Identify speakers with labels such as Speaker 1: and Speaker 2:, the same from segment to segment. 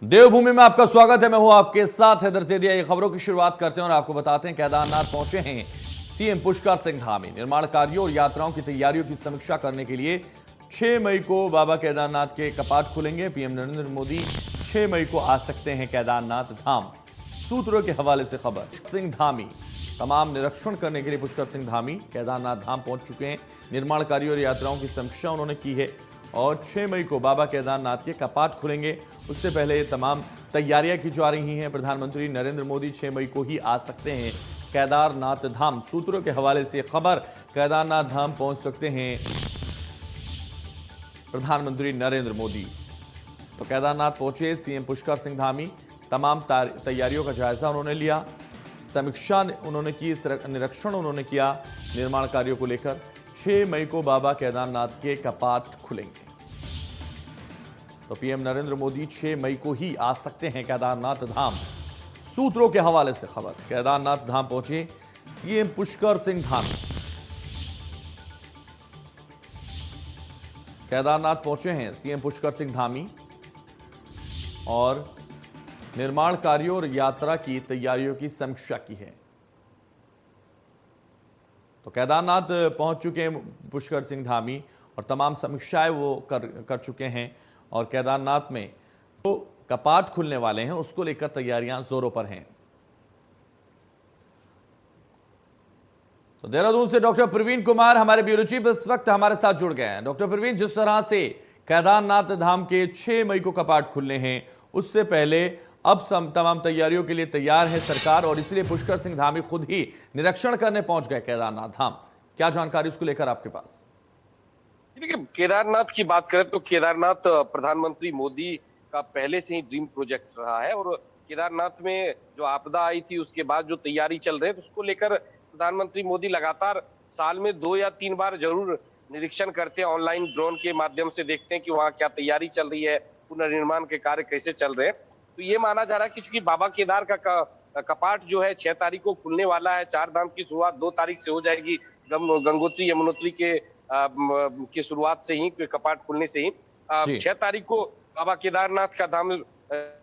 Speaker 1: देवभूमि में आपका स्वागत है। मैं हूं आपके साथ हैदर ज़ैदिया। ये खबरों की शुरुआत करते हैं और आपको बताते हैं केदारनाथ पहुंचे हैं सीएम पुष्कर सिंह धामी। निर्माण कार्यों और यात्राओं की तैयारियों की समीक्षा करने के लिए 6 मई को बाबा केदारनाथ के कपाट खुलेंगे। पीएम नरेंद्र मोदी 6 मई को आ सकते हैं केदारनाथ धाम। सूत्रों के हवाले से खबर। सिंह धामी तमाम निरीक्षण करने के लिए पुष्कर सिंह धामी केदारनाथ धाम पहुंच चुके हैं। निर्माण कार्यों और यात्राओं की समीक्षा उन्होंने की है और 6 मई को बाबा केदारनाथ के कपाट खुलेंगे। उससे पहले ये तमाम तैयारियां की जा रही हैं। प्रधानमंत्री नरेंद्र मोदी 6 मई को ही आ सकते हैं केदारनाथ धाम। सूत्रों के हवाले से खबर, केदारनाथ धाम पहुंच सकते हैं प्रधानमंत्री नरेंद्र मोदी। तो केदारनाथ पहुंचे सीएम पुष्कर सिंह धामी। तमाम तैयारियों का जायजा उन्होंने लिया, समीक्षा उन्होंने की, निरीक्षण उन्होंने किया निर्माण कार्यों को लेकर। 6 मई को बाबा केदारनाथ के कपाट खुलेंगे। तो पीएम नरेंद्र मोदी 6 मई को ही आ सकते हैं केदारनाथ धाम। सूत्रों के हवाले से खबर, केदारनाथ धाम पहुंचे सीएम पुष्कर सिंह धामी। केदारनाथ पहुंचे हैं सीएम पुष्कर सिंह धामी और निर्माण कार्यों और यात्रा की तैयारियों की समीक्षा की है। तो केदारनाथ पहुंच चुके हैं पुष्कर सिंह धामी और तमाम समीक्षाएं वो कर चुके हैं और केदारनाथ में तो कपाट खुलने वाले हैं, उसको लेकर तैयारियां जोरों पर हैं। तो देहरादून से डॉक्टर प्रवीण कुमार हमारे ब्यूरो चीफ इस वक्त हमारे साथ जुड़ गए हैं। डॉक्टर प्रवीण, जिस तरह से केदारनाथ धाम के 6 मई को कपाट खुलने हैं, उससे पहले अब तमाम तैयारियों के लिए तैयार है सरकार और इसलिए पुष्कर सिंह धामी खुद ही निरीक्षण करने पहुंच गए केदारनाथ धाम। क्या जानकारी उसको लेकर आपके पास?
Speaker 2: देखिए, केदारनाथ की बात करें तो केदारनाथ प्रधानमंत्री मोदी का पहले से ही ड्रीम प्रोजेक्ट रहा है और केदारनाथ में जो आपदा आई थी उसके बाद जो तैयारी चल रही है उसको लेकर प्रधानमंत्री मोदी लगातार साल में 2 या 3 बार जरूर निरीक्षण करते हैं। ऑनलाइन ड्रोन के माध्यम से देखते हैं कि वहाँ क्या तैयारी चल रही है, पुनर्निर्माण के कार्य कैसे चल रहे हैं। तो ये माना जा रहा है कि चूंकि बाबा केदार का कपाट जो है 6 तारीख को खुलने वाला है। 4 धाम की शुरुआत 2 तारीख से हो जाएगी। गंगोत्री यमुनोत्री की शुरुआत से ही, कपाट खुलने से ही 6 तारीख को बाबा केदारनाथ का धाम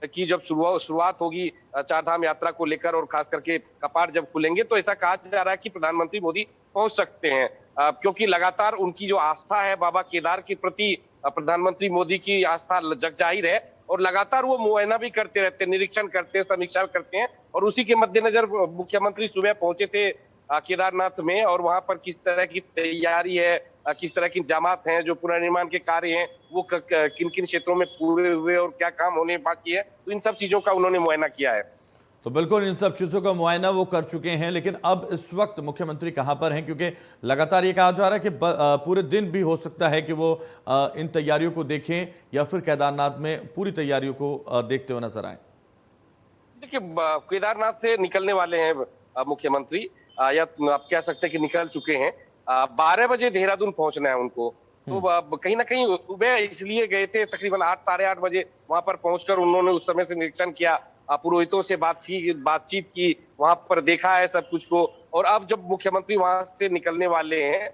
Speaker 2: की जब शुरुआत होगी 4 धाम यात्रा को लेकर और खास करके कपाट जब खुलेंगे तो ऐसा कहा जा रहा है कि प्रधानमंत्री मोदी पहुंच सकते हैं क्योंकि लगातार उनकी जो आस्था है बाबा केदार के प्रति, प्रधानमंत्री मोदी की आस्था जग जाहिर है और लगातार वो मुआयना भी करते रहते हैं, निरीक्षण करते हैं, समीक्षा करते हैं। और उसी के मद्देनजर मुख्यमंत्री सुबह पहुंचे थे केदारनाथ में और वहां पर किस तरह की तैयारी है, किस तरह की इंतजामात हैं, जो पुनर्निर्माण के कार्य हैं वो किन किन क्षेत्रों में पूरे हुए और क्या काम होने बाकी है, तो इन सब चीजों का उन्होंने मुआयना किया है।
Speaker 1: तो बिल्कुल इन सब चीजों का मुआयना वो कर चुके हैं, लेकिन अब इस वक्त मुख्यमंत्री कहां पर हैं? क्योंकि लगातार ये कहा जा रहा है कि पूरे दिन भी हो सकता है कि वो इन तैयारियों को देखें या फिर केदारनाथ में पूरी तैयारियों को देखते हुए नजर आए।
Speaker 2: देखिए, केदारनाथ से निकलने वाले हैं मुख्यमंत्री, या आप कह सकते हैं कि निकल चुके हैं। 12 बजे देहरादून पहुंचना है उनको। तो कहीं ना कहीं सुबह इसलिए गए थे, तकरीबन 8 साढ़े 8 बजे वहां पर पहुंचकर उन्होंने उस समय से निरीक्षण किया, पुरोहितों से बातचीत की, वहां पर देखा है सब कुछ को। और अब जब मुख्यमंत्री वहां से निकलने वाले हैं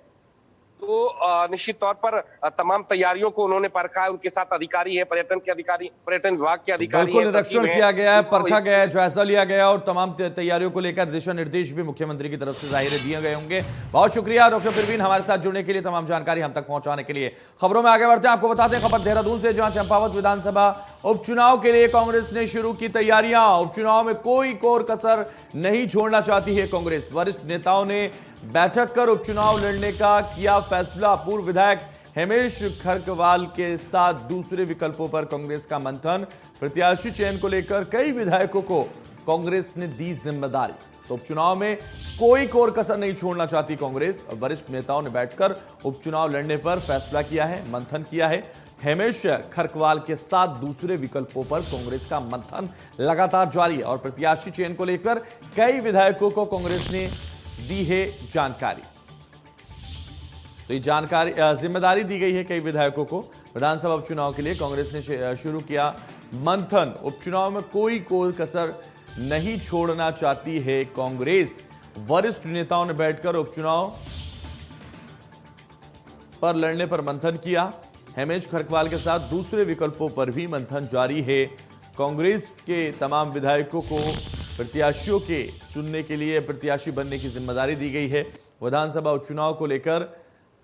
Speaker 2: तो निश्चित तौर पर तमाम तैयारियों को उन्होंने परखा है। उनके साथ अधिकारी है, पर्यटन के अधिकारी, पर्यटन विभाग के अधिकारी,
Speaker 1: बिल्कुल निरीक्षण किया गया है, परखा गया है, जायजा लिया गया और तमाम तैयारियों को लेकर दिशा निर्देश भी मुख्यमंत्री की तरफ से जाहिर दिए गए होंगे। बहुत शुक्रिया डॉक्टर प्रवीण हमारे साथ जुड़ने के लिए, तमाम जानकारी हम तक पहुंचाने के लिए। खबरों में आगे बढ़ते हैं, आपको बताते हैं खबर देहरादून से, जहां चंपावत विधानसभा उपचुनाव के लिए कांग्रेस ने शुरू की तैयारियां। उपचुनाव में कोई कोर कसर नहीं छोड़ना चाहती है कांग्रेस। वरिष्ठ नेताओं ने बैठक कर उपचुनाव लड़ने का किया फैसला। पूर्व विधायक हेमेश खरकवाल के साथ दूसरे विकल्पों पर कांग्रेस का मंथन। प्रत्याशी चयन को लेकर कई विधायकों को कांग्रेस ने दी जिम्मेदारी। तो उपचुनाव में कोई कोर कसर नहीं छोड़ना चाहती कांग्रेस। वरिष्ठ नेताओं ने बैठकर उपचुनाव लड़ने पर फैसला किया है, मंथन किया है। हेमेश खरकवाल के साथ दूसरे विकल्पों पर कांग्रेस का मंथन लगातार जारी है और प्रत्याशी चयन को लेकर कई विधायकों को कांग्रेस ने दी है जानकारी। तो ये जानकारी, जिम्मेदारी दी गई है कई विधायकों को। विधानसभा उपचुनाव के लिए कांग्रेस ने शुरू किया मंथन। उपचुनाव में कोई कोर कसर नहीं छोड़ना चाहती है कांग्रेस। वरिष्ठ नेताओं ने बैठकर उपचुनाव पर लड़ने पर मंथन किया। हेमेश खरकवाल के साथ दूसरे विकल्पों पर भी मंथन जारी है। कांग्रेस के तमाम विधायकों को प्रत्याशियों के चुनने के लिए प्रत्याशी बनने की जिम्मेदारी दी गई है। विधानसभा उपचुनाव को लेकर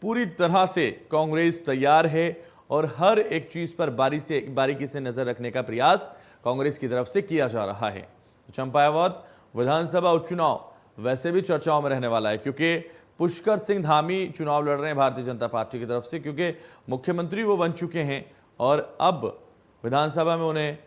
Speaker 1: पूरी तरह से कांग्रेस तैयार है और हर एक चीज पर बारीकी से नजर रखने का प्रयास कांग्रेस की तरफ से किया जा रहा है। चंपावत विधानसभा उपचुनाव वैसे भी चर्चाओं में रहने वाला है, क्योंकि पुष्कर सिंह धामी चुनाव लड़ रहे हैं भारतीय जनता पार्टी की तरफ से, क्योंकि मुख्यमंत्री वो बन चुके हैं और अब विधानसभा में उन्हें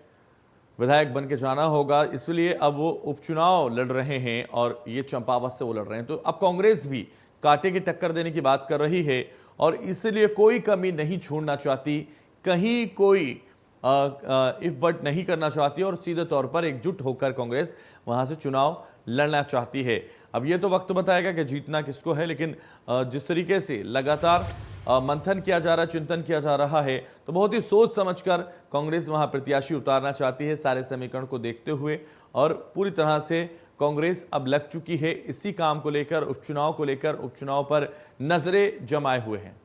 Speaker 1: विधायक बन के जाना होगा, इसलिए अब वो उपचुनाव लड़ रहे हैं और ये चंपावत से वो लड़ रहे हैं। तो अब कांग्रेस भी कांटे की टक्कर देने की बात कर रही है और इसलिए कोई कमी नहीं छोड़ना चाहती, कहीं कोई इफ बट नहीं करना चाहती और सीधे तौर पर एकजुट होकर कांग्रेस वहां से चुनाव लड़ना चाहती है। अब ये तो वक्त बताएगा कि जीतना किसको है, लेकिन जिस तरीके से लगातार मंथन किया जा रहा है, चिंतन किया जा रहा है, तो बहुत ही सोच समझकर कांग्रेस वहां प्रत्याशी उतारना चाहती है सारे समीकरण को देखते हुए। और पूरी तरह से कांग्रेस अब लग चुकी है इसी काम को लेकर, उपचुनाव पर नजरें जमाए हुए हैं।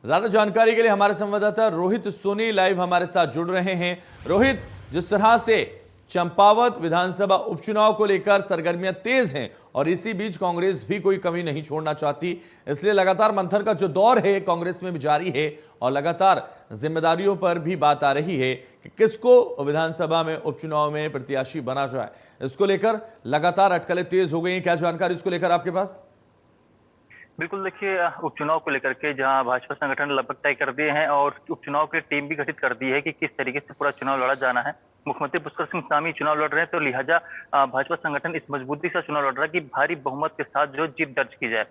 Speaker 1: ज्यादा जानकारी के लिए हमारे संवाददाता रोहित सोनी लाइव हमारे साथ जुड़ रहे हैं। रोहित, जिस तरह से चंपावत विधानसभा उपचुनाव को लेकर सरगर्मियां तेज हैं और इसी बीच कांग्रेस भी कोई कमी नहीं छोड़ना चाहती, इसलिए लगातार मंथन का जो दौर है कांग्रेस में भी जारी है और लगातार जिम्मेदारियों पर भी बात आ रही है कि किसको विधानसभा में उपचुनाव में प्रत्याशी बना जाए। इसको लेकर लगातार अटकलें तेज हो गई हैं, क्या जानकारी इसको लेकर आपके पास?
Speaker 3: बिल्कुल, देखिए उपचुनाव को लेकर के जहां भाजपा संगठन लगभग तय कर दिए हैं और उपचुनाव की टीम भी गठित कर दी है कि किस तरीके से पूरा चुनाव लड़ा जाना है। मुख्यमंत्री पुष्कर सिंह धामी चुनाव लड़ रहे हैं, तो लिहाजा भाजपा संगठन इस मजबूती से चुनाव लड़ रहा है कि भारी बहुमत के साथ जो जीत दर्ज की जाए।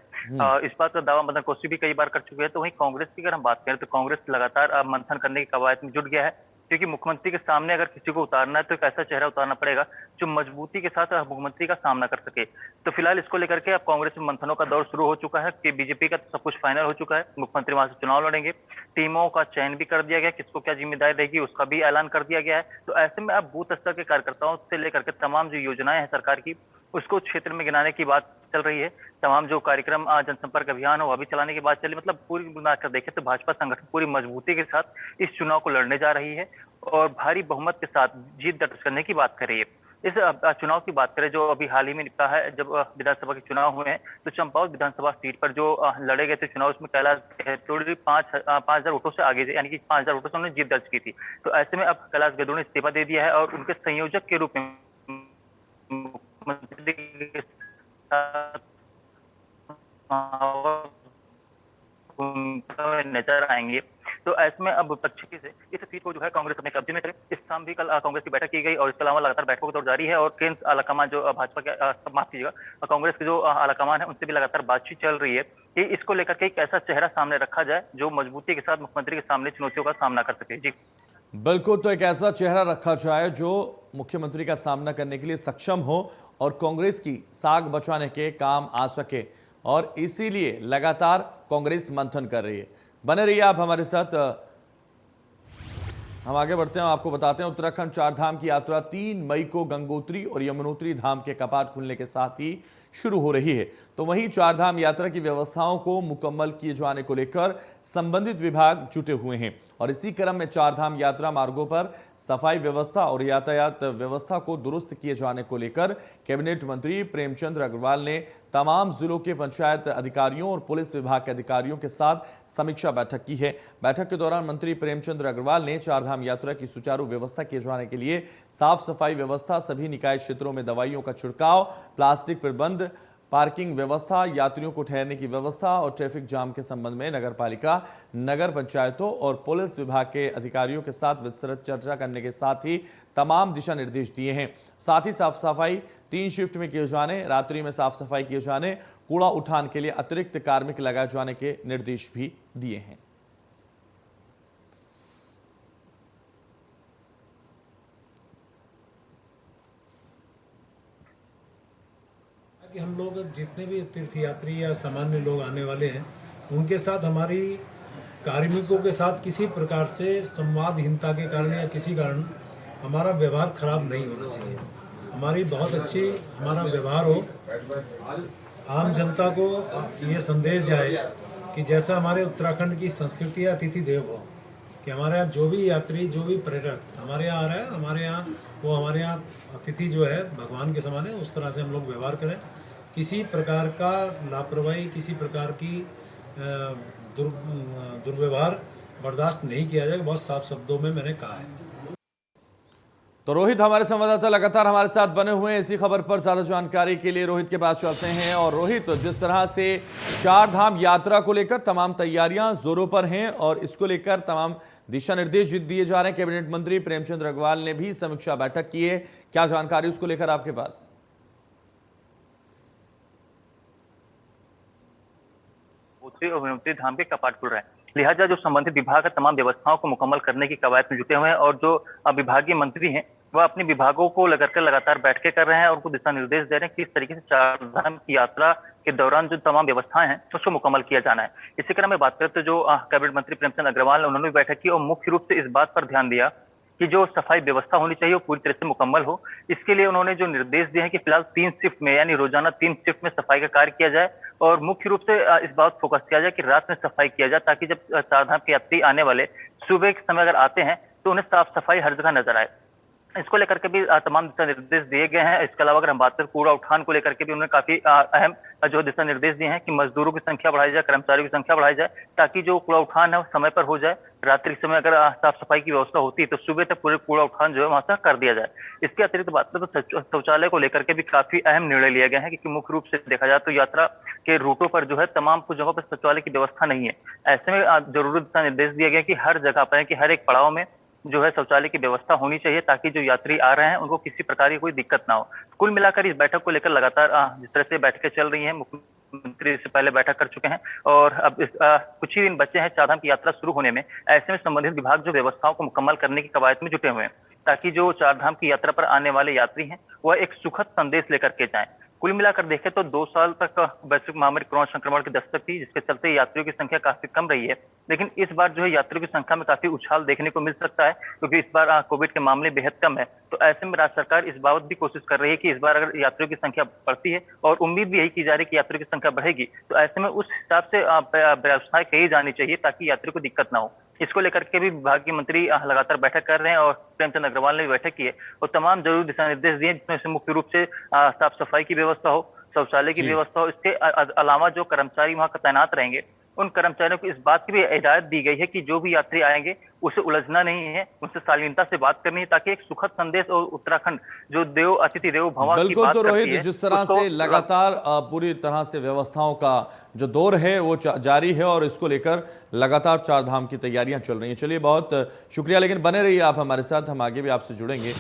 Speaker 3: इस बात का दावा मदन कौशिक भी कई बार कर चुके हैं। तो वहीं कांग्रेस की अगर हम बात करें तो कांग्रेस लगातार मंथन करने की कवायद में जुट गया है, क्योंकि मुख्यमंत्री के सामने अगर किसी को उतारना है तो एक ऐसा चेहरा उतारना पड़ेगा जो मजबूती के साथ मुख्यमंत्री का सामना कर सके। तो फिलहाल इसको लेकर के अब कांग्रेस में मंथनों का दौर शुरू हो चुका है कि बीजेपी का सब कुछ फाइनल हो चुका है, मुख्यमंत्री वहां से चुनाव लड़ेंगे, टीमों का चयन भी कर दिया गया, किसको क्या जिम्मेदारी रहेगी उसका भी ऐलान कर दिया गया है। तो ऐसे में अब बूथ स्तर के कार्यकर्ताओं से लेकर के तमाम जो योजनाएं हैं सरकार की, उसको क्षेत्र में गिनाने की बात चल रही है। तमाम जो कार्यक्रम जनसंपर्क अभियान हो वह भी चलाने की बात चली। मतलब पूरी मिलाकर देखें तो भाजपा संगठन पूरी मजबूती के साथ इस चुनाव को लड़ने जा रही है और भारी बहुमत के साथ जीत दर्ज करने की बात कर रही है। इस चुनाव की बात करें जो अभी हाल ही में निपटा है, जब विधानसभा के चुनाव हुए हैं, तो चंपावत विधानसभा सीट पर जो लड़े गए थे चुनाव, उसमें कैलाश गहतोड़ी 5,000 वोटों से आगे थे, यानी कि 5,000 वोटों से उन्होंने जीत दर्ज की थी। तो ऐसे में अब कैलाश गहतोड़ी ने इस्तीफा दे दिया है और उनके संयोजक के रूप में मुख्यमंत्री के साथ नजर आएंगे। तो ऐसे में अब विपक्ष से इस सीट को जो है कांग्रेस अपने कब्जे में करे। इस शाम भी कल कांग्रेस की बैठक की गई और इसके अलावा लगातार बैठकों का दौर जारी है और केंद्र आलाकमान जो भाजपा के माफ कीजिएगा कांग्रेस के जो आलाकमान है उनसे भी लगातार बातचीत चल रही है कि इसको लेकर के एक ऐसा चेहरा सामने रखा जाए जो मजबूती के साथ मुख्यमंत्री के सामने चुनौतियों का सामना कर सके। जी
Speaker 1: बिल्कुल, तो एक ऐसा चेहरा रखा जाए जो मुख्यमंत्री का सामना करने के लिए सक्षम हो और कांग्रेस की साख बचाने के काम आ सके, और इसीलिए लगातार कांग्रेस मंथन कर रही है। बने रहिए आप हमारे साथ, हम आगे बढ़ते हैं, आपको बताते हैं उत्तराखंड चार धाम की यात्रा 3 मई को गंगोत्री और यमुनोत्री धाम के कपाट खुलने के साथ ही शुरू हो रही है। तो वहीं चार धाम यात्रा की व्यवस्थाओं को मुकम्मल किए जाने को लेकर संबंधित विभाग जुटे हुए हैं और इसी क्रम में चार धाम यात्रा मार्गों पर सफाई व्यवस्था और यातायात व्यवस्था को दुरुस्त किए जाने को लेकर कैबिनेट मंत्री प्रेमचंद अग्रवाल ने तमाम जिलों के पंचायत अधिकारियों और पुलिस विभाग के अधिकारियों के साथ समीक्षा बैठक की है। बैठक के दौरान मंत्री प्रेमचंद अग्रवाल ने चार धाम यात्रा की सुचारू व्यवस्था किए जाने के लिए साफ सफाई व्यवस्था, सभी निकाय क्षेत्रों में दवाइयों का छिड़काव, प्लास्टिक प्रबंध, पार्किंग व्यवस्था, यात्रियों को ठहरने की व्यवस्था और ट्रैफिक जाम के संबंध में नगर पालिका, नगर पंचायतों और पुलिस विभाग के अधिकारियों के साथ विस्तृत चर्चा करने के साथ ही तमाम दिशा निर्देश दिए हैं। साथ ही साफ सफाई 3 शिफ्ट में किए जाने, रात्रि में साफ सफाई किए जाने, कूड़ा उठान के लिए अतिरिक्त कार्मिक लगाए जाने के निर्देश भी दिए हैं।
Speaker 4: कि हम लोग जितने भी तीर्थयात्री या सामान्य लोग आने वाले हैं उनके साथ हमारी कार्मिकों के साथ किसी प्रकार से संवादहीनता के कारण या किसी कारण हमारा व्यवहार खराब नहीं होना चाहिए। हमारी बहुत अच्छी हमारा व्यवहार हो, आम जनता को ये संदेश जाए कि जैसा हमारे उत्तराखंड की संस्कृति है अतिथि देव भव, कि हमारे यहाँ जो भी यात्री, जो भी पर्यटक हमारे यहाँ आ रहा है, हमारे यहाँ वो हमारे यहाँ अतिथि जो है भगवान के समान है, उस तरह से हम लोग व्यवहार करें। किसी प्रकार का लापरवाही, किसी प्रकार की दुर्व्यवहार बर्दाश्त नहीं किया जाएगा, बहुत साफ शब्दों में मैंने कहा है।
Speaker 1: तो रोहित हमारे संवाददाता लगातार हमारे साथ बने हुए हैं। इसी खबर पर ज्यादा जानकारी के लिए रोहित के पास चलते हैं। और रोहित, जिस तरह से चार धाम यात्रा को लेकर तमाम तैयारियां जोरों पर हैं और इसको लेकर तमाम दिशा निर्देश दिए जा रहे हैं, कैबिनेट मंत्री प्रेमचंद अग्रवाल ने भी समीक्षा बैठक की है, क्या जानकारी उसको लेकर आपके पास?
Speaker 3: धाम के कपाट खुल रहे हैं, लिहाजा जो संबंधित विभाग है तमाम व्यवस्थाओं को मुकम्मल करने की कवायद में जुटे हुए हैं और जो विभागीय मंत्री हैं वह अपने विभागों को लेकर लगातार बैठकें कर रहे हैं और उनको दिशा निर्देश दे रहे हैं किस तरीके से चार धाम की यात्रा के दौरान जो तमाम व्यवस्थाएं हैं उसको मुकम्मल किया जाना है। इसी क्रम में बात करते जो कैबिनेट मंत्री प्रेमचंद अग्रवाल ने उन्होंने भी बैठक की और मुख्य रूप से इस बात पर ध्यान दिया कि जो सफाई व्यवस्था होनी चाहिए वो पूरी तरह से मुकम्मल हो। इसके लिए उन्होंने जो निर्देश दिए हैं कि फिलहाल 3 शिफ्ट में यानी रोजाना 3 शिफ्ट में सफाई का कार्य किया जाए और मुख्य रूप से इस बात फोकस किया जाए कि रात में सफाई किया जाए ताकि जब चारधाम के यात्री आने वाले सुबह के समय अगर आते हैं तो उन्हें साफ सफाई हर जगह नजर आए। इसको लेकर के भी तमाम दिशा निर्देश दिए गए हैं। इसके अलावा अगर हम बात करें कूड़ा उठान को लेकर के भी उन्होंने काफी अहम जो दिशा निर्देश दिए हैं कि मजदूरों की संख्या बढ़ाई जाए, कर्मचारियों की संख्या बढ़ाई जाए ताकि जो कूड़ा उठान है वो समय पर हो जाए। रात्रि के समय अगर साफ सफाई की व्यवस्था होती है तो सुबह तक पूरे कूड़ा उठान जो है वहां से कर दिया जाए। इसके अतिरिक्त बात करें तो शौचालय को लेकर के भी काफी अहम निर्णय लिया गया है क्योंकि मुख्य रूप से देखा जाए तो यात्रा के रूटों पर जो है तमाम कुछ जगहों पर शौचालय की व्यवस्था नहीं है। ऐसे में जरूरी दिशा निर्देश दिया गया कि हर जगह पर कि हर एक पड़ाव में जो है शौचालय की व्यवस्था होनी चाहिए ताकि जो यात्री आ रहे हैं उनको किसी प्रकार की कोई दिक्कत ना हो। कुल मिलाकर इस बैठक को लेकर लगातार जिस तरह से बैठकें चल रही हैं, मुख्यमंत्री इससे पहले बैठक कर चुके हैं और अब कुछ ही दिन बचे हैं चारधाम की यात्रा शुरू होने में। ऐसे में संबंधित विभाग जो व्यवस्थाओं को मुकम्मल करने की कवायद में जुटे हुए हैं ताकि जो चारधाम की यात्रा पर आने वाले यात्री हैं वह एक सुखद संदेश लेकर के जाएं। कुल मिलाकर देखें तो 2 साल तक वैश्विक महामारी कोरोना संक्रमण की दस्तक थी जिसके चलते यात्रियों की संख्या काफी कम रही है, लेकिन इस बार जो है यात्रियों की संख्या में काफी उछाल देखने को मिल सकता है क्योंकि इस बार कोविड के मामले बेहद कम है। तो ऐसे में राज्य सरकार इस बाबत भी कोशिश कर रही है कि इस बार अगर यात्रियों की संख्या बढ़ती है और उम्मीद भी यही की जा रही है कि यात्रियों की संख्या बढ़ेगी तो ऐसे में उस हिसाब से व्यवस्थाएं की जानी चाहिए ताकि यात्रियों को दिक्कत ना हो। इसको लेकर के भी विभाग के मंत्री लगातार बैठक कर रहे हैं और प्रेमचंद अग्रवाल ने भी बैठक की है और तमाम जरूरी दिशा निर्देश दिए जिसमें से मुख्य रूप से साफ सफाई की व्यवस्था हो, शौचालय की व्यवस्था हो। इसके अलावा जो कर्मचारी वहां तैनात रहेंगे उन कर्मचारियों को इस बात की भी हिदायत दी गई है कि जो भी यात्री आएंगे उसे उलझना नहीं है, उनसे शालीनता से बात करनी है ताकि एक सुखद संदेश और उत्तराखंड जो देव अतिथि देवो भव की
Speaker 1: बिल्कुल।
Speaker 3: बात
Speaker 1: तो रोहित,
Speaker 3: करती है,
Speaker 1: जिस तरह से लगातार पूरी तरह से व्यवस्थाओं का जो दौर है वो जारी है और इसको लेकर लगातार चारधाम की तैयारियां चल रही हैं। चलिए, बहुत शुक्रिया, लेकिन बने रहिए आप हमारे साथ, हम आगे भी आपसे जुड़ेंगे।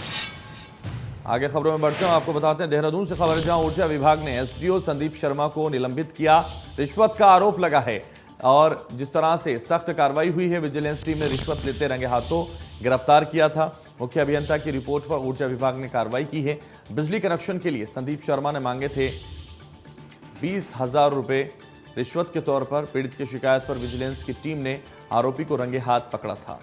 Speaker 1: आगे खबरों में बढ़ते हैं। आपको बताते हैं देहरादून से खबर, जहां ऊर्जा विभाग ने एसडीओ संदीप शर्मा को निलंबित किया। रिश्वत का आरोप लगा है और जिस तरह से सख्त कार्रवाई हुई है, विजिलेंस टीम ने रिश्वत लेते रंगे हाथों गिरफ्तार किया था। मुख्य अभियंता की रिपोर्ट पर ऊर्जा विभाग ने कार्रवाई की है। बिजली कनेक्शन के लिए संदीप शर्मा ने मांगे थे 20,000 रुपए रिश्वत के तौर पर। पीड़ित की शिकायत पर विजिलेंस की टीम ने आरोपी को रंगे हाथ पकड़ा था।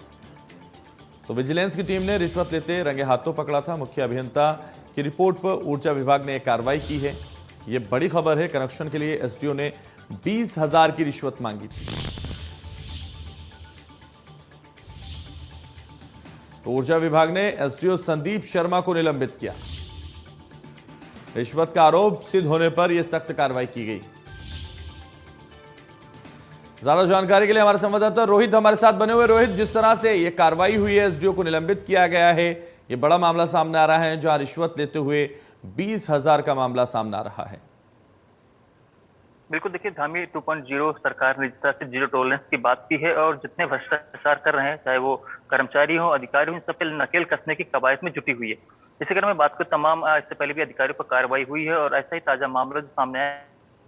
Speaker 1: तो विजिलेंस की टीम ने रिश्वत लेते रंगे हाथों पकड़ा था। मुख्य अभियंता की रिपोर्ट पर ऊर्जा विभाग ने कार्रवाई की है। ये बड़ी खबर है। कनेक्शन के लिए एसडीओ ने 20,000 की रिश्वत मांगी थी। तो ऊर्जा विभाग ने एसडीओ संदीप शर्मा को निलंबित किया। रिश्वत का आरोप सिद्ध होने पर यह सख्त कार्रवाई की गई। ज्यादा जानकारी के लिए हमारे संवाददाता रोहित हमारे साथ बने हुए। रोहित, जिस तरह से यह कार्रवाई हुई है, एसडीओ को निलंबित किया गया है, यह बड़ा मामला सामने आ रहा है जहां रिश्वत लेते हुए 20,000 का मामला सामने आ रहा है।
Speaker 3: बिल्कुल, देखिए धामी 2.0 सरकार ने जिस तरह से जीरो टॉलरेंस की बात की है और जितने भ्रष्टाचार कर रहे हैं चाहे वो कर्मचारी हो, अधिकारी हो, इन सब पे नकेल कसने की कवायद में जुटी हुई है। इसी क्रम में बात को तमाम इससे पहले भी अधिकारियों पर कार्रवाई हुई है और ऐसा ही ताजा मामला जो सामने आया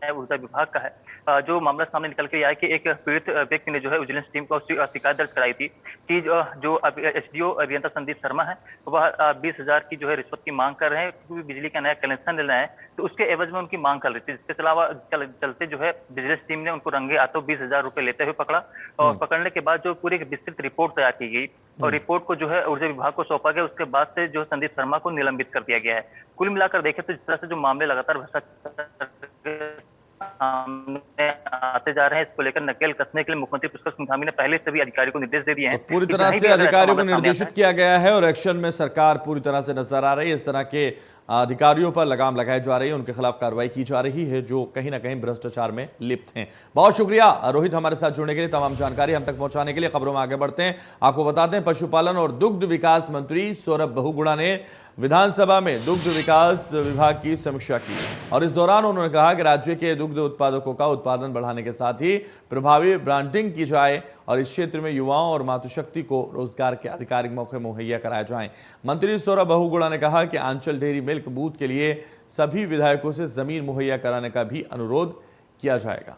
Speaker 3: है ऊर्जा विभाग का है। जो मामला सामने निकल के आया कि एक पीड़ित व्यक्ति ने जो है विजिलेंस टीम को शिकायत दर्ज कराई थी कि जो एसडीओ अभियंता संदीप शर्मा है वह 20,000 की जो है रिश्वत की मांग कर रहे हैं क्योंकि बिजली का नया कनेक्शन लेना है, तो उसके एवज में उनकी मांग कर रही थी। इसके अलावा चलते जो है विजिलेंस टीम ने उनको रंगे हाथों 20,000 रुपए लेते हुए पकड़ा और पकड़ने के बाद जो पूरी विस्तृत रिपोर्ट तैयार की गई और रिपोर्ट को जो है ऊर्जा विभाग को सौंपा गया। उसके बाद से जो संदीप शर्मा को निलंबित कर दिया गया है। कुल मिलाकर देखें तो जिस तरह से जो मामले लगातार भ्रष्टाचार सामने आते जा रहे हैं। इसको लेकर नकेल कसने के लिए मुख्यमंत्री पुष्कर सिंह धामी ने पहले सभी अधिकारियों को निर्देश दे दिए हैं।
Speaker 1: पूरी
Speaker 3: कि
Speaker 1: तरह
Speaker 3: कहीं
Speaker 1: से
Speaker 3: भी अगर ऐसा
Speaker 1: अधिकारियों को
Speaker 3: मामला सामने आता
Speaker 1: निर्देशित किया गया है और एक्शन में सरकार पूरी तरह से नजर आ रही है। इस तरह के अधिकारियों पर लगाम लगाई जा रही है, उनके खिलाफ कार्रवाई की जा रही है जो कहीं ना कहीं भ्रष्टाचार में लिप्त हैं। बहुत शुक्रिया रोहित हमारे साथ जुड़ने के लिए, तमाम जानकारी हम तक पहुंचाने के लिए। खबरों में आगे बढ़ते हैं। आपको बताते हैं पशुपालन और दुग्ध विकास मंत्री सौरभ बहुगुणा ने विधानसभा में दुग्ध विकास विभाग की समीक्षा की और इस दौरान उन्होंने कहा कि राज्य के दुग्ध उत्पादकों का उत्पादन बढ़ाने के साथ ही प्रभावी ब्रांडिंग की जाए और इस क्षेत्र में युवाओं और मातृशक्ति को रोजगार के आधिकारिक मौके मुहैया कराए जाएं। मंत्री सौरभ बहुगुणा ने कहा कि आंचल डेयरी मिल्क बूथ के लिए सभी विधायकों से जमीन मुहैया कराने का भी अनुरोध किया जाएगा।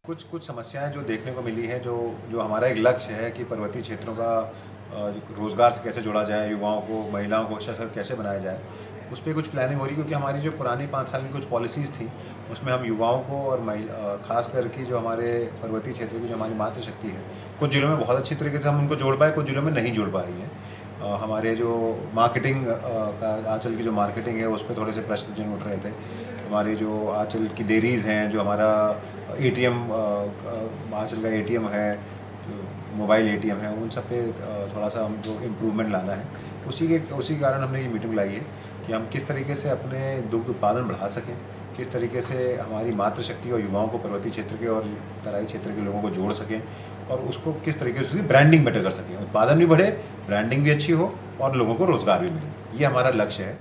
Speaker 5: कुछ समस्याएं जो देखने को मिली है, जो हमारा एक लक्ष्य है कि पर्वतीय क्षेत्रों का रोजगार से कैसे जोड़ा जाए, युवाओं को, महिलाओं को सशक्त कैसे बनाया जाए, उस पर कुछ प्लानिंग हो रही है। क्योंकि हमारी जो पुरानी 5 साल की कुछ पॉलिसीज़ थी उसमें हम युवाओं को और खास करके जो हमारे पर्वतीय क्षेत्र की जो हमारी मातृशक्ति है, कुछ जिलों में बहुत अच्छी तरीके से हम उनको जोड़ पाए, कुछ जिलों में नहीं जोड़ पाई है। हमारे जो मार्केटिंग आंचल की जो मार्केटिंग है उस पर थोड़े से प्रश्न जिन उठ रहे थे। हमारे जो आंचल की डेयरीज़ हैं, जो हमारा ATM आंचल का ATM है, जो मोबाइल ATM है, उन सब पे थोड़ा सा हमको इम्प्रूवमेंट लाना है। उसी कारण हमने ये मीटिंग लाई है कि हम किस तरीके से अपने दुग्ध उत्पादन बढ़ा सकें, किस तरीके से हमारी मातृशक्ति और युवाओं को पर्वतीय क्षेत्र के और तराई क्षेत्र के लोगों को जोड़ सकें और उसको किस तरीके से ब्रांडिंग बेटर कर सकें, उत्पादन भी बढ़े, ब्रांडिंग भी अच्छी हो और लोगों को रोजगार भी मिले। ये हमारा लक्ष्य है।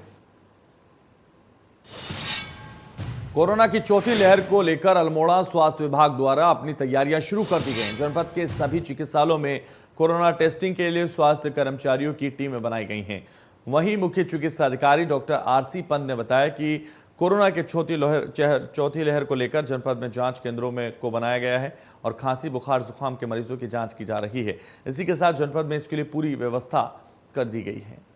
Speaker 1: कोरोना की चौथी लहर को लेकर अल्मोड़ा स्वास्थ्य विभाग द्वारा अपनी तैयारियां शुरू कर दी गई। जनपद के सभी चिकित्सालयों में कोरोना टेस्टिंग के लिए स्वास्थ्य कर्मचारियों की टीमें बनाई गई हैं। वहीं मुख्य चिकित्सा अधिकारी डॉक्टर RC पंत ने बताया कि कोरोना के चौथी लहर को लेकर जनपद में जांच केंद्रों में को बनाया गया है और खांसी, बुखार, जुकाम के मरीजों की जांच की जा रही है। इसी के साथ जनपद में इसके लिए पूरी व्यवस्था कर दी गई है।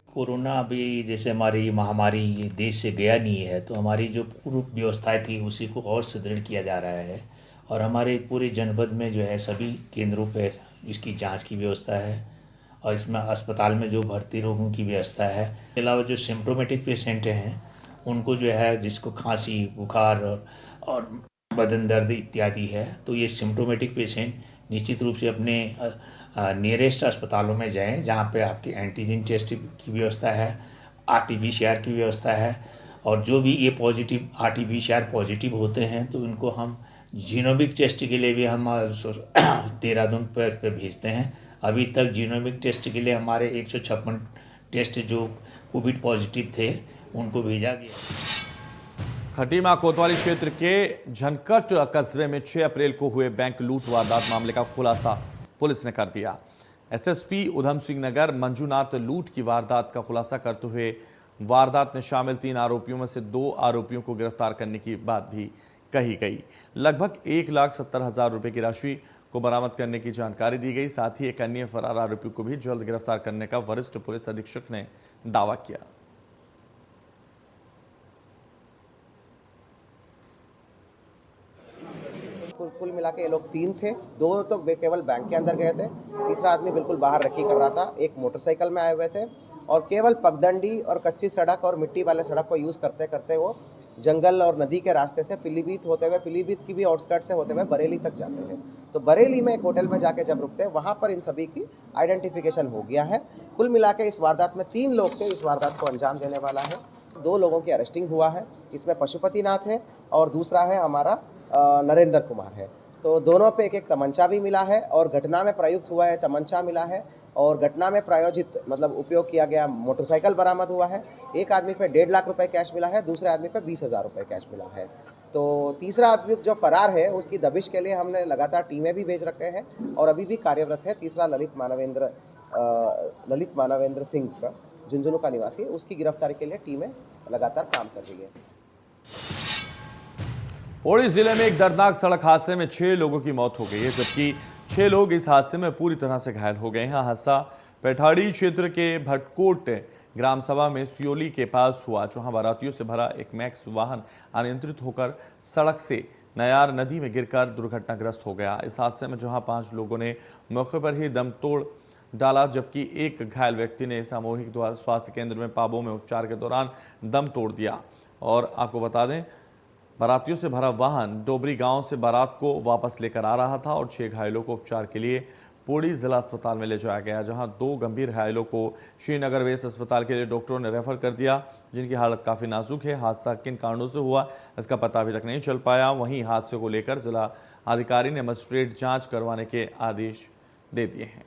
Speaker 6: कोरोना अभी जैसे हमारी महामारी देश से गया नहीं है, तो हमारी जो पूर्व व्यवस्थाएं थी उसी को और सुदृढ़ किया जा रहा है और हमारे पूरे जनपद में जो है सभी केंद्रों पे इसकी जांच की व्यवस्था है और इसमें अस्पताल में जो भर्ती रोगों की व्यवस्था है। इसके अलावा जो सिम्प्टोमेटिक पेशेंट हैं उनको जो है जिसको खांसी, बुखार और बदन दर्द इत्यादि है, तो ये सिम्प्टोमेटिक पेशेंट निश्चित रूप से अपने नियरेस्ट अस्पतालों में जाएं जहां पे आपकी एंटीजन टेस्ट की व्यवस्था है, RT-PCR की व्यवस्था है और जो भी ये पॉजिटिव RT-PCR पॉजिटिव होते हैं तो उनको हम जीनोमिक टेस्ट के लिए भी हम देहरादून पर भेजते हैं। अभी तक जीनोमिक टेस्ट के लिए हमारे 156 टेस्ट जो कोविड पॉजिटिव थे उनको भेजा गया।
Speaker 1: खटीमा कोतवाली क्षेत्र के झनकट कस्बे में 6 अप्रैल को हुए बैंक लूट वारदात मामले का खुलासा पुलिस ने कर दिया। SSP उधम सिंह नगर मंजूनाथ लूट की वारदात का खुलासा करते हुए वारदात में शामिल 3 आरोपियों में से 2 आरोपियों को गिरफ्तार करने की बात भी कही गई। लगभग 1,70,000 रुपए की राशि को बरामद करने की जानकारी दी गई। साथ ही एक अन्य फरार आरोपी को भी जल्द गिरफ्तार करने का वरिष्ठ पुलिस अधीक्षक ने दावा किया।
Speaker 7: कुल मिला के ये लोग 3 थे, 2 तो केवल बैंक के अंदर गए थे, तीसरा आदमी बिल्कुल बाहर रखी कर रहा था। एक मोटरसाइकिल में आए हुए थे और केवल पगडंडी और कच्ची सड़क और मिट्टी वाले सड़क को यूज़ करते करते वो जंगल और नदी के रास्ते से पीलीभीत होते हुए, पीलीभीत की भी आउटस्कर्ट से होते हुए बरेली तक जाते हैं। तो बरेली में एक होटल में जाके जब रुकते हैं वहाँ पर इन सभी की आइडेंटिफिकेशन हो गया है। कुल मिला के इस वारदात में 3 लोग थे इस वारदात को अंजाम देने वाला है। 2 लोगों की अरेस्टिंग हुआ है, इसमें पशुपतिनाथ है और दूसरा है हमारा नरेंद्र कुमार है। तो दोनों पे एक तमंचा भी मिला है और घटना में प्रयुक्त हुआ है तमंचा मिला है और घटना में प्रायोजित मतलब उपयोग किया गया मोटरसाइकिल बरामद हुआ है। एक आदमी पे 1.5 लाख रुपए कैश मिला है, दूसरे आदमी पे 20,000 रुपए कैश मिला है। तो तीसरा आदमी जो फरार है उसकी दबिश के लिए हमने लगातार टीमें भी भेज रखे हैं और अभी भी कार्यरत है। तीसरा ललित मानवेंद्र सिंह का झुंझुनू का निवासी, उसकी गिरफ्तारी के लिए टीमें लगातार काम कर रही है।
Speaker 1: पौड़ी जिले में एक दर्दनाक सड़क हादसे में 6 लोगों की मौत हो गई है, जबकि 6 लोग इस हादसे में पूरी तरह से घायल हो गए हैं। हादसा पैठाड़ी क्षेत्र के भटकोट ग्राम सभा में सियोली के पास हुआ, जहां बारातियों से भरा एक मैक्स वाहन अनियंत्रित होकर सड़क से नयार नदी में गिरकर दुर्घटनाग्रस्त हो गया। इस हादसे में जहां 5 लोगों ने मौके पर ही दम तोड़ डाला, जबकि एक घायल व्यक्ति ने सामूहिक स्वास्थ्य केंद्र में पाबों में उपचार के दौरान दम तोड़ दिया। और आपको बता दें, बारातियों से भरा वाहन डोबरी गांव से बारात को वापस लेकर आ रहा था और 6 घायलों को उपचार के लिए पौड़ी जिला अस्पताल में ले जाया गया, जहां 2 गंभीर घायलों को श्रीनगर वेस्ट अस्पताल के लिए डॉक्टरों ने रेफर कर दिया, जिनकी हालत काफ़ी नाजुक है। हादसा किन कारणों से हुआ इसका पता अभी तक नहीं चल पाया। वहीं हादसे को लेकर जिला अधिकारी ने मजिस्ट्रेट जांच करवाने के आदेश दे दिए हैं।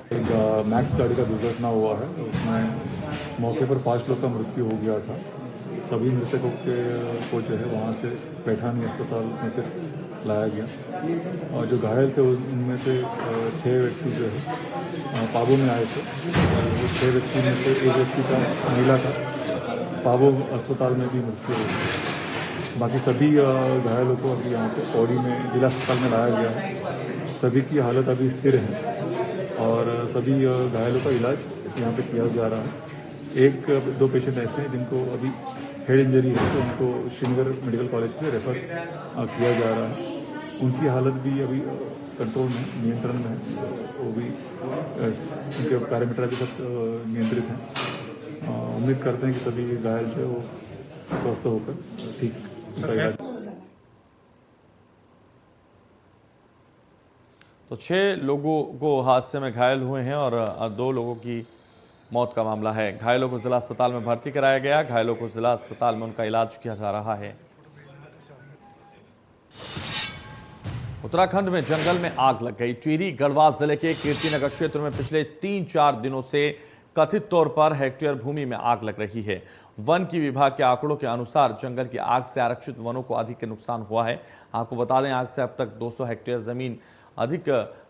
Speaker 8: एक मैक्स गाड़ी का दुर्घटना हुआ है, उसमें मौके पर 5 लोग का मृत्यु हो गया था। सभी मृतकों को जो है वहाँ से पैठानी अस्पताल में फिर लाया गया और जो घायल थे उनमें से 6 व्यक्ति जो है पाबो में आए थे। वो 6 व्यक्ति में से एक व्यक्ति का महिला का पाबो अस्पताल में भी मृत्यु हो गई। बाकी सभी घायलों को अभी यहाँ पे पौड़ी में जिला अस्पताल में लाया गया है। सभी की हालत अभी स्थिर है और सभी घायलों का इलाज यहाँ पे किया जा रहा है। 1-2 पेशेंट ऐसे हैं जिनको अभी हेड इंजरी है, तो उनको श्रीनगर मेडिकल कॉलेज में रेफर किया जा रहा है। उनकी हालत भी अभी कंट्रोल में, नियंत्रण में है। वो भी उनके पैरामीटर अभी तक नियंत्रित हैं। उम्मीद करते हैं कि सभी घायल जो है वो स्वस्थ होकर ठीक उनका इलाज।
Speaker 1: तो 6 लोगों को हादसे में घायल हुए हैं और 2 लोगों की मौत का मामला है। घायलों को जिला अस्पताल में भर्ती कराया गया। घायलों को जिला अस्पताल में उनका इलाज किया जा रहा है। उत्तराखंड में जंगल में आग लग गई। टिहरी गढ़वाल जिले के कीर्तिनगर क्षेत्र में पिछले 3-4 दिनों से कथित तौर पर हेक्टेयर भूमि में आग लग रही है। वन की विभाग के आंकड़ों के अनुसार जंगल की आग से आरक्षित वनों को अधिक नुकसान हुआ है। आपको बता दें, आग से अब तक 200 हेक्टेयर जमीन अधिक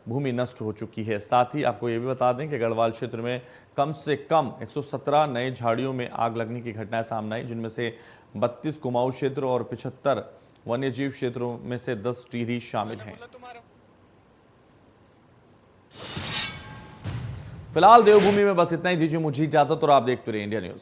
Speaker 1: भूमि नष्ट हो चुकी है। साथ ही आपको ये भी बता दें कि गढ़वाल क्षेत्र में कम से कम 117 नए झाड़ियों में आग लगने की घटनाएं सामने आई, जिनमें से 32 कुमाऊं क्षेत्र और 75 वन्यजीव क्षेत्रों में से 10 टिहरी शामिल हैं। फिलहाल देवभूमि में बस इतना ही। दीजिए मुझे इजाजत और आप देखते रहिए इंडिया न्यूज।